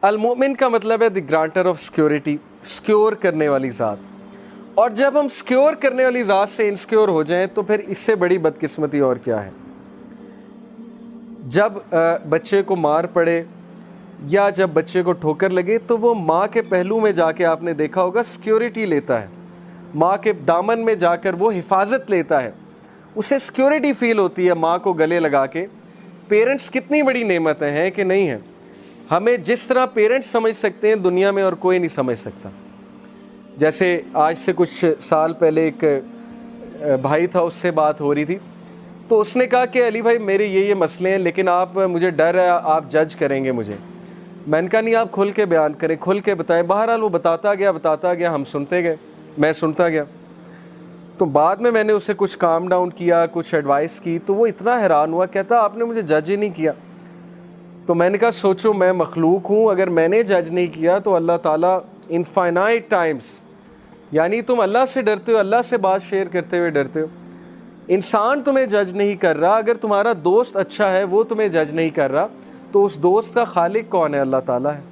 अल मोमिन का मतलब है the granter of security, secure करने वाली ज़ात। और जब हम सिक्योर करने वाली ज़ात से इनसिक्योर हो जाएं तो फिर इससे बड़ी बदकिस्मती और क्या है। जब बच्चे को मार पड़े या जब बच्चे को ठोकर लगे तो वो माँ के पहलू में जाके आपने देखा होगा सिक्योरिटी लेता है, माँ के दामन में जाकर वो हिफाजत लेता है, उसे सिक्योरिटी फील होती है माँ को गले लगा के। पेरेंट्स कितनी बड़ी नेमतें हैं कि नहीं है। हमें जिस तरह पेरेंट्स समझ सकते हैं दुनिया में और कोई नहीं समझ सकता। जैसे आज से कुछ साल पहले एक भाई था, उससे बात हो रही थी तो उसने कहा कि अली भाई मेरे ये मसले हैं लेकिन आप, मुझे डर है आप जज करेंगे मुझे। मैंने कहा नहीं, आप खुल के बयान करें, खुल के बताएं। बहरहाल वो बताता गया, हम सुनते गए, मैं सुनता गया। तो बाद में मैंने उसे कुछ काम डाउन किया, कुछ एडवाइस की, तो वो इतना हैरान हुआ, कहता आपने मुझे जज ही नहीं किया। तो मैंने कहा सोचो मैं मखलूक हूँ, अगर मैंने जज नहीं किया तो अल्लाह ताला इनफाइनाइट टाइम्स, यानी तुम अल्लाह से डरते हो, अल्लाह से बात शेयर करते हुए डरते हो। इंसान तुम्हें जज नहीं कर रहा, अगर तुम्हारा दोस्त अच्छा है वो तुम्हें जज नहीं कर रहा तो उस दोस्त का खालिक कौन है? अल्लाह ताला है।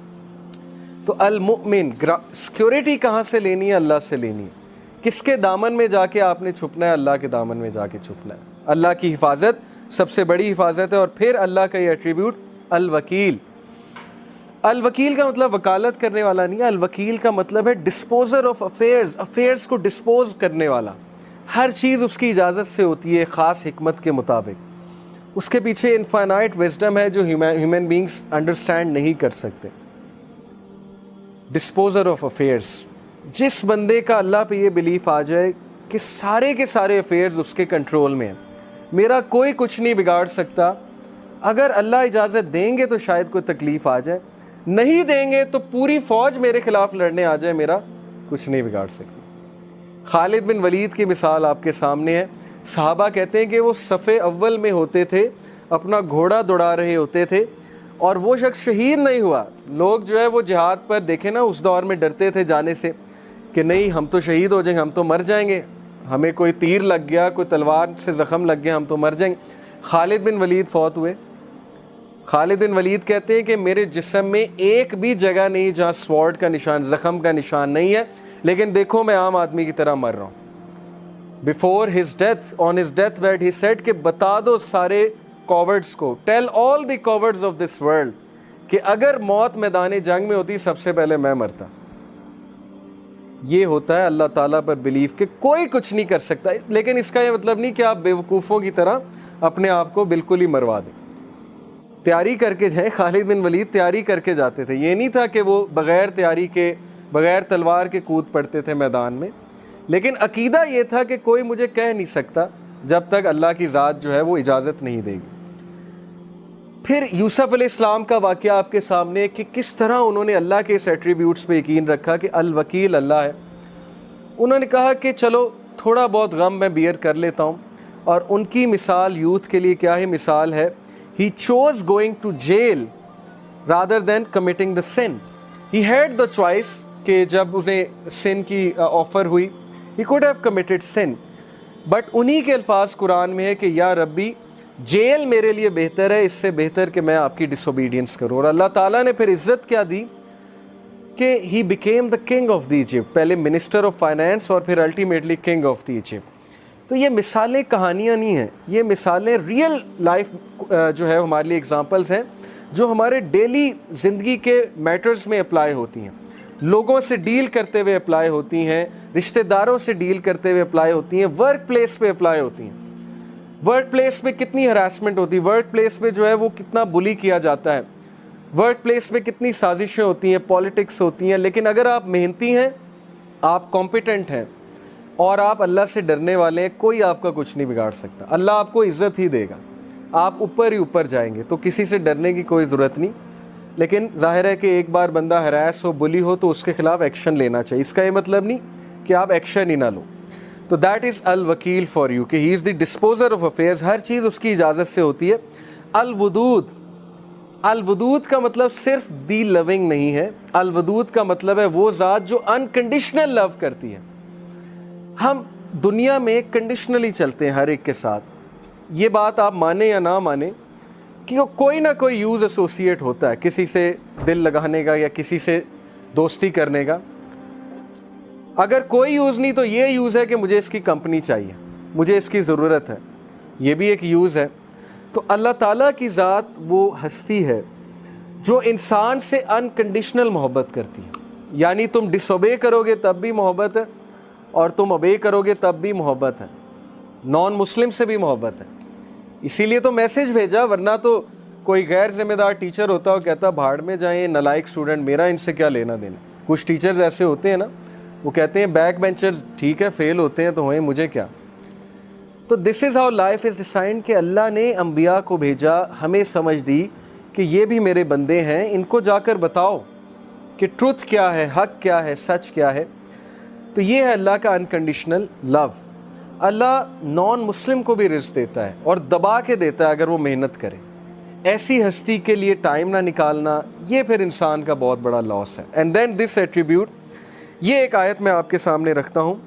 तो अल मुमिन, सिक्योरिटी कहाँ से लेनी है? अल्लाह से लेनी है। किसके दामन में जाके आपने छुपना है? अल्लाह के दामन में जाके छुपना है। अल्लाह की हिफाजत सबसे बड़ी हिफाजत है। और फिर अल्लाह का ये एट्रीब्यूट अल वकील। अल वकील का मतलब वकालत करने वाला नहीं है, अल वकील का मतलब है डिस्पोजर ऑफ अफेयर्स, अफेयर्स को डिस्पोज करने वाला। हर चीज़ उसकी इजाज़त से होती है, ख़ास हिकमत के मुताबिक। उसके पीछे इनफाइनाइट विजडम है जो ह्यूमन बींग्स अंडरस्टैंड नहीं कर सकते। डिस्पोजर ऑफ अफेयर्स, जिस बंदे का अल्लाह पे ये बिलीफ आ जाए कि सारे के सारे अफेयर्स उसके कंट्रोल में हैं, मेरा कोई कुछ नहीं बिगाड़ सकता, अगर अल्लाह इजाज़त देंगे तो शायद कोई तकलीफ़ आ जाए, नहीं देंगे तो पूरी फ़ौज मेरे ख़िलाफ़ लड़ने आ जाए, मेरा कुछ नहीं बिगाड़ सकती। खालिद बिन वलीद की मिसाल आपके सामने है। सहाबा कहते हैं कि वो सफ़े अव्वल में होते थे, अपना घोड़ा दौड़ा रहे होते थे और वो शख्स शहीद नहीं हुआ। लोग जो है वो जिहाद पर देखे ना, उस दौर में डरते थे जाने से कि नहीं हम तो शहीद हो जाएंगे, हम तो मर जाएंगे, हमें कोई तीर लग गया, कोई तलवार से ज़ख़म लग गया, हम तो मर जाएंगे। खालिद बिन वलीद फौत हुए। खालिद बिन वलीद कहते हैं कि मेरे जिस्म में एक भी जगह नहीं जहाँ स्वॉर्ड का निशान, ज़ख़म का निशान नहीं है, लेकिन देखो मैं आम आदमी की तरह मर रहा हूँ। Before his death, on his death bed he said कि बता दो सारे कॉवर्ड्स को, tell all the cowards of this world, कि अगर मौत मैदान जंग में होती सबसे पहले मैं मरता। ये होता है अल्लाह ताला पर बिलीफ कि कोई कुछ नहीं कर सकता। लेकिन इसका ये मतलब नहीं कि आप बेवकूफ़ों की तरह अपने आप को बिल्कुल ही मरवा दें। तैयारी करके जाए, खालिद बिन वलीद तैयारी करके जाते थे। ये नहीं था कि वो बग़ैर तैयारी के, बग़ैर तलवार के कूद पड़ते थे मैदान में, लेकिन अकीदा ये था कि कोई मुझे कह नहीं सकता जब तक अल्लाह की ज़ात जो है वो इजाज़त नहीं देगी। फिर यूसुफ अलैहिस्सलाम का वाक़या आपके सामने कि किस तरह उन्होंने अल्लाह के इस एट्रीब्यूट्स पे यकीन रखा कि अल वकील अल्लाह है। उन्होंने कहा कि चलो थोड़ा बहुत गम मैं बियर कर लेता हूँ। और उनकी मिसाल यूथ के लिए क्या ही मिसाल है, he chose going to jail rather than committing the sin. He had the choice कि जब उन्हें सिन की ऑफ़र हुई, he could have committed sin, but उन्हीं के अल्फाज कुरान में है कि या रब्बी जेल मेरे लिए बेहतर है, इससे बेहतर कि मैं आपकी डिसोबीडियंस करूँ। और अल्लाह ताला ने फिर इज़्ज़त क्या दी कि he became the king of the Egypt, पहले मिनिस्टर ऑफ फाइनेंस और फिर ultimately king of the Egypt. तो ये मिसालें कहानियाँ नहीं हैं, ये मिसालें रियल लाइफ जो है हमारे लिए एग्जांपल्स हैं जो हमारे डेली ज़िंदगी के मैटर्स में अप्लाई होती हैं, लोगों से डील करते हुए अप्लाई होती हैं, रिश्तेदारों से डील करते हुए अप्लाई होती हैं, वर्क प्लेस पे अप्लाई होती हैं। वर्क प्लेस में कितनी हरासमेंट होती है, वर्क प्लेस में जो है वो कितना बुली किया जाता है, वर्क प्लेस में कितनी साजिशें होती हैं, पॉलिटिक्स होती हैं। लेकिन अगर आप मेहनती हैं, आप कॉम्पिटेंट हैं और आप अल्लाह से डरने वाले हैं, कोई आपका कुछ नहीं बिगाड़ सकता। अल्लाह आपको इज़्ज़त ही देगा, आप ऊपर ही ऊपर जाएंगे, तो किसी से डरने की कोई ज़रूरत नहीं। लेकिन जाहिर है कि एक बार बंदा हरास हो, बुली हो, तो उसके ख़िलाफ़ एक्शन लेना चाहिए। इसका ये मतलब नहीं कि आप एक्शन ही ना लो। तो दैट इज़ अल वकील फॉर यू, कि he is the disposer of affairs, हर चीज़ उसकी इजाज़त से होती है। अल वदूद, अल वदूद का मतलब सिर्फ दी लविंग नहीं है, अल वदूद का मतलब है वो ज़ात जो अनकंडीशनल लव करती है। हम दुनिया में कंडीशनली चलते हैं हर एक के साथ, ये बात आप माने या ना माने, कि कोई ना कोई यूज़ एसोसिएट होता है, किसी से दिल लगाने का या किसी से दोस्ती करने का। अगर कोई यूज़ नहीं तो ये यूज़ है कि मुझे इसकी कंपनी चाहिए, मुझे इसकी ज़रूरत है, ये भी एक यूज़ है। तो अल्लाह ताला की ज़ात वो हस्ती है जो इंसान से अनकंडीशनल मोहब्बत करती है, यानी तुम डिसोबे करोगे तब भी मोहब्बत है और तुम ओबे करोगे तब भी मोहब्बत है, नॉन मुस्लिम से भी मोहब्बत है। इसीलिए तो मैसेज भेजा, वरना तो कोई गैर जिम्मेदार टीचर होता और कहता भाड़ में जाएं नालायक स्टूडेंट, मेरा इनसे क्या लेना देना। कुछ टीचर्स ऐसे होते हैं ना, वो कहते हैं बैक बेंचर ठीक है, फेल होते हैं तो होए, मुझे क्या। तो this is how life is decide कि अल्लाह ने अंबिया को भेजा, हमें समझ दी कि ये भी मेरे बंदे हैं, इनको जाकर बताओ कि ट्रुथ क्या है, हक क्या है, सच क्या है। तो ये है अल्लाह का अनकंडीशनल लव। अल्लाह नॉन मुस्लिम को भी रिज़्क़ देता है और दबा के देता है अगर वो मेहनत करे। ऐसी हस्ती के लिए टाइम ना निकालना, ये फिर इंसान का बहुत बड़ा लॉस है। एंड देन दिस एट्रीब्यूट, ये एक आयत मैं आपके सामने रखता हूँ।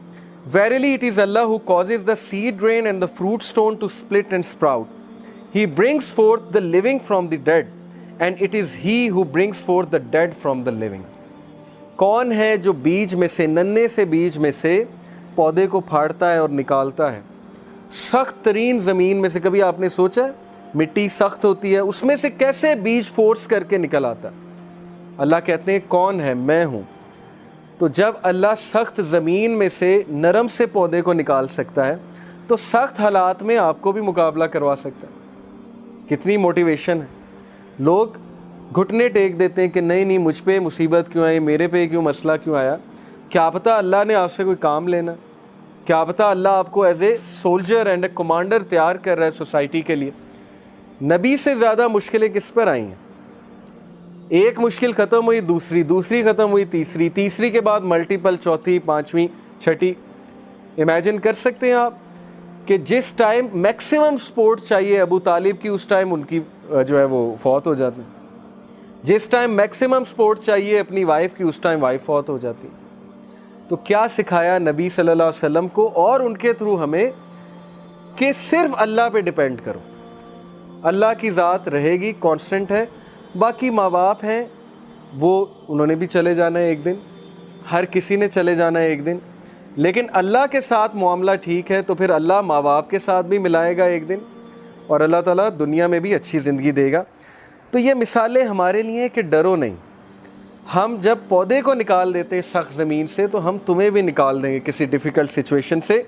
Verily it is Allah who causes the seed rain and the fruit stone to split and sprout. He brings forth the living from the dead, and it is He who brings forth the dead from the living. कौन है जो बीज में से, नन्हे से बीज में से पौधे को फाड़ता है और निकालता है। सख्त तरीन ज़मीन में से, कभी आपने सोचा है मिट्टी सख्त होती है, उसमें से कैसे बीज फोर्स करके निकल आता है। अल्लाह कहते हैं कौन है, मैं हूँ। तो जब अल्लाह सख्त ज़मीन में से नरम से पौधे को निकाल सकता है तो सख्त हालात में आपको भी मुकाबला करवा सकता है। कितनी मोटिवेशन है। लोग घुटने टेक देते हैं कि नहीं नहीं, मुझ पे मुसीबत क्यों आई, मेरे पे क्यों मसला क्यों आया। क्या पता अल्लाह ने आपसे कोई काम लेना, क्या पता अल्लाह आपको as a soldier and a commander तैयार कर रहा है सोसाइटी के लिए। नबी से ज़्यादा मुश्किलें किस पर आई हैं। एक मुश्किल ख़त्म हुई, दूसरी, दूसरी ख़त्म हुई, तीसरी, तीसरी के बाद मल्टीपल, चौथी, पाँचवीं, छठी। इमेजिन कर सकते हैं आप कि जिस टाइम मैक्सिमम सपोर्ट चाहिए अबू तालिब की, उस टाइम उनकी जो है वो फौत हो जाती। जिस टाइम मैक्सिमम सपोर्ट चाहिए अपनी वाइफ की, उस टाइम वाइफ फौत हो जाती। तो क्या सिखाया नबी सल्लल्लाहु अलैहि वसल्लम को और उनके थ्रू हमें कि सिर्फ अल्लाह पे डिपेंड करो। अल्लाह की ज़ात रहेगी, कांस्टेंट है। बाकी माँ बाप हैं, वो उन्होंने भी चले जाना है एक दिन, हर किसी ने चले जाना है एक दिन। लेकिन अल्लाह के साथ मामला ठीक है तो फिर अल्लाह माँ बाप के साथ भी मिलाएगा एक दिन, और अल्लाह ताला दुनिया में भी अच्छी ज़िंदगी देगा। तो ये मिसालें हमारे लिए कि डरो नहीं। हम जब पौधे को निकाल देते सख्त ज़मीन से, तो हम तुम्हें भी निकाल देंगे किसी डिफ़िकल्ट सिचुएशन से।